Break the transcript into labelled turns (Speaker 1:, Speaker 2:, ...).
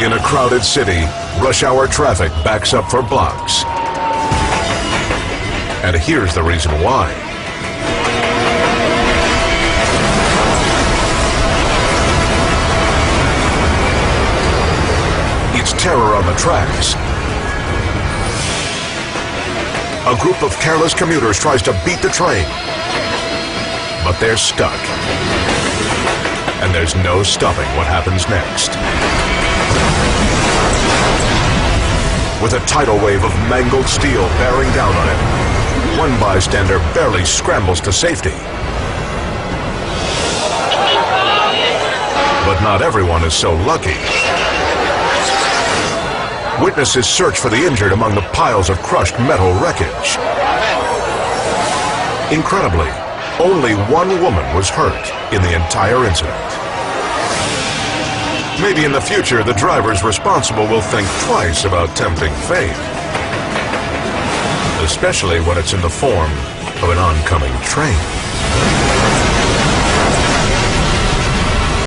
Speaker 1: In a crowded city, rush hour traffic backs up for blocks. And here's the reason why. It's terror on the tracks. A group of careless commuters tries to beat the train, but they're stuck. And there's no stopping what happens next. With a tidal wave of mangled steel bearing down on it, one bystander barely scrambles to safety. But not everyone is so lucky. Witnesses search for the injured among the piles of crushed metal wreckage. Incredibly, only one woman was hurt in the entire incident. Maybe in the future, the drivers responsible will think twice about tempting fate. Especially when it's in the form of an oncoming train.